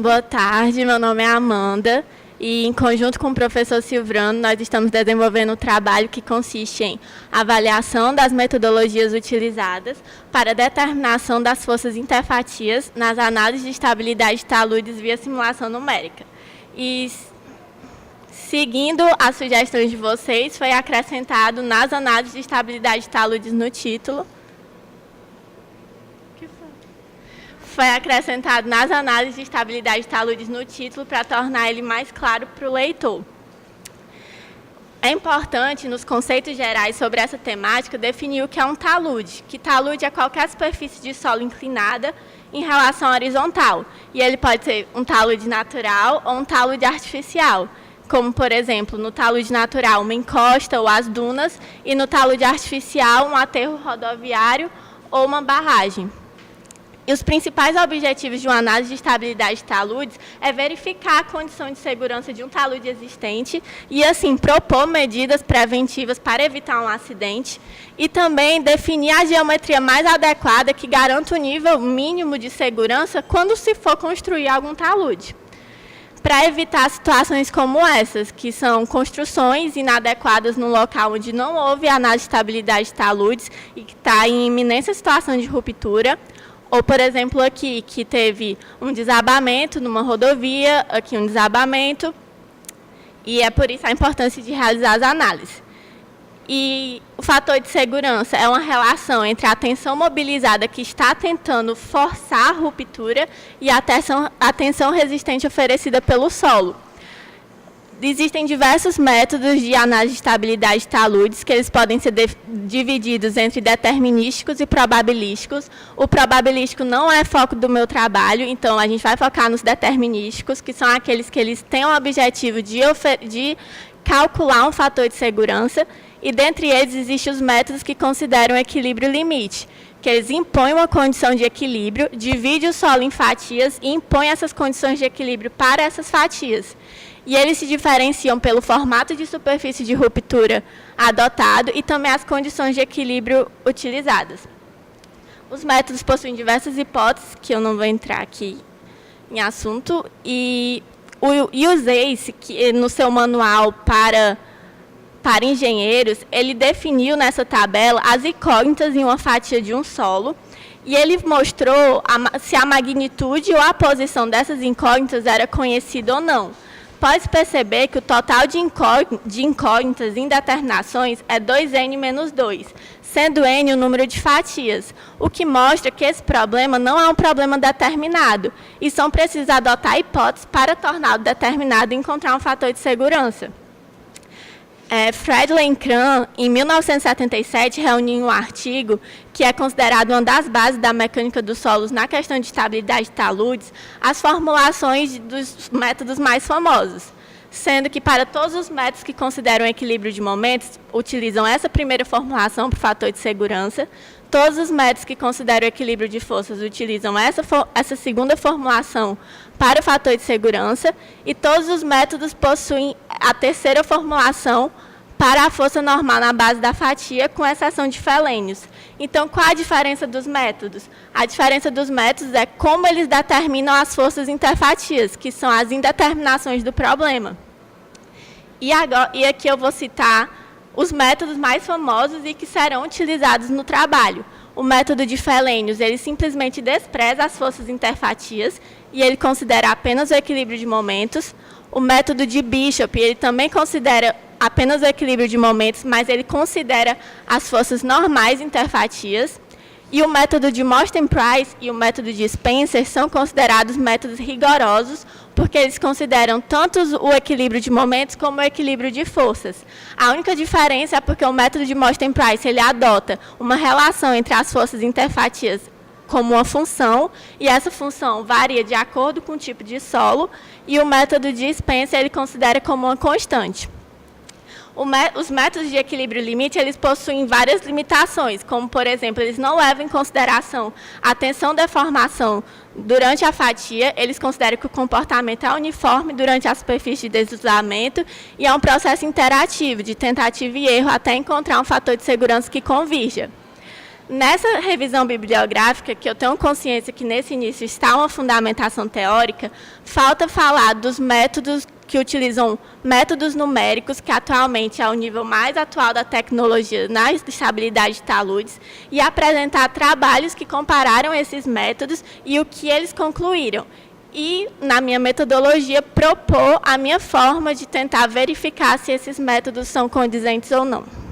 Boa tarde, meu nome é Amanda e, em conjunto com o professor Silvano, nós estamos desenvolvendo um trabalho que consiste em avaliação das metodologias utilizadas para a determinação das forças interfatias nas análises de estabilidade de taludes via simulação numérica. E, seguindo as sugestões de vocês, foi acrescentado nas análises de estabilidade de taludes no título. Foi acrescentado nas análises de estabilidade de taludes no título para tornar ele mais claro para o leitor. É importante, nos conceitos gerais sobre essa temática, definir o que é um talude. Que talude é qualquer superfície de solo inclinada em relação horizontal. E ele pode ser um talude natural ou um talude artificial. Como, por exemplo, no talude natural, uma encosta ou as dunas, e no talude artificial, um aterro rodoviário ou uma barragem. E os principais objetivos de uma análise de estabilidade de taludes é verificar a condição de segurança de um talude existente e, assim, propor medidas preventivas para evitar um acidente e também definir a geometria mais adequada que garanta o nível mínimo de segurança quando se for construir algum talude. Para evitar situações como essas, que são construções inadequadas num local onde não houve análise de estabilidade de taludes e que está em iminência situação de ruptura. Ou, por exemplo, aqui, que teve um desabamento numa rodovia, aqui um desabamento, e é por isso a importância de realizar as análises. E o fator de segurança é uma relação entre a tensão mobilizada que está tentando forçar a ruptura e a tensão resistente oferecida pelo solo. Existem diversos métodos de análise de estabilidade de taludes, que eles podem ser divididos entre determinísticos e probabilísticos. O probabilístico não é foco do meu trabalho, então a gente vai focar nos determinísticos, que são aqueles que eles têm o objetivo de calcular um fator de segurança, e dentre eles existem os métodos que consideram o equilíbrio limite, que eles impõem uma condição de equilíbrio, dividem o solo em fatias e impõem essas condições de equilíbrio para essas fatias. E eles se diferenciam pelo formato de superfície de ruptura adotado e também as condições de equilíbrio utilizadas. Os métodos possuem diversas hipóteses, que eu não vou entrar aqui em assunto, e o USACE, que no seu manual para engenheiros, ele definiu nessa tabela as incógnitas em uma fatia de um solo, e ele mostrou se a magnitude ou a posição dessas incógnitas era conhecida ou não. Pode perceber que o total de incógnitas em determinações é 2n menos 2, sendo n o número de fatias, o que mostra que esse problema não é um problema determinado, e são precisos adotar hipóteses para torná-lo determinado e encontrar um fator de segurança. Fred Lenkran, em 1977, reuniu um artigo que é considerado uma das bases da mecânica dos solos na questão de estabilidade de taludes, as formulações dos métodos mais famosos, sendo que para todos os métodos que consideram equilíbrio de momentos, utilizam essa primeira formulação para o fator de segurança, todos os métodos que consideram equilíbrio de forças utilizam essa segunda formulação para o fator de segurança, e todos os métodos possuem a terceira formulação para a força normal na base da fatia, com exceção de Felenius. Então, qual a diferença dos métodos? A diferença dos métodos é como eles determinam as forças interfatias, que são as indeterminações do problema. E aqui eu vou citar os métodos mais famosos e que serão utilizados no trabalho. O método de Felenius, ele simplesmente despreza as forças interfatias e ele considera apenas o equilíbrio de momentos. O método de Bishop, ele também considera apenas o equilíbrio de momentos, mas ele considera as forças normais interfatias. E o método de Mosten Price e o método de Spencer são considerados métodos rigorosos, porque eles consideram tanto o equilíbrio de momentos como o equilíbrio de forças. A única diferença é porque o método de Mosten Price ele adota uma relação entre as forças interfatias como uma função, e essa função varia de acordo com o tipo de solo, e o método de Spencer ele considera como uma constante. Os métodos de equilíbrio limite, eles possuem várias limitações, como, por exemplo, eles não levam em consideração a tensão deformação durante a fatia, eles consideram que o comportamento é uniforme durante a superfície de deslizamento e é um processo interativo, de tentativa e erro, até encontrar um fator de segurança que convirja. Nessa revisão bibliográfica, que eu tenho consciência que nesse início está uma fundamentação teórica, falta falar dos métodos que utilizam métodos numéricos, que atualmente é o nível mais atual da tecnologia na estabilidade de taludes, e apresentar trabalhos que compararam esses métodos e o que eles concluíram. E, na minha metodologia, propor a minha forma de tentar verificar se esses métodos são condizentes ou não.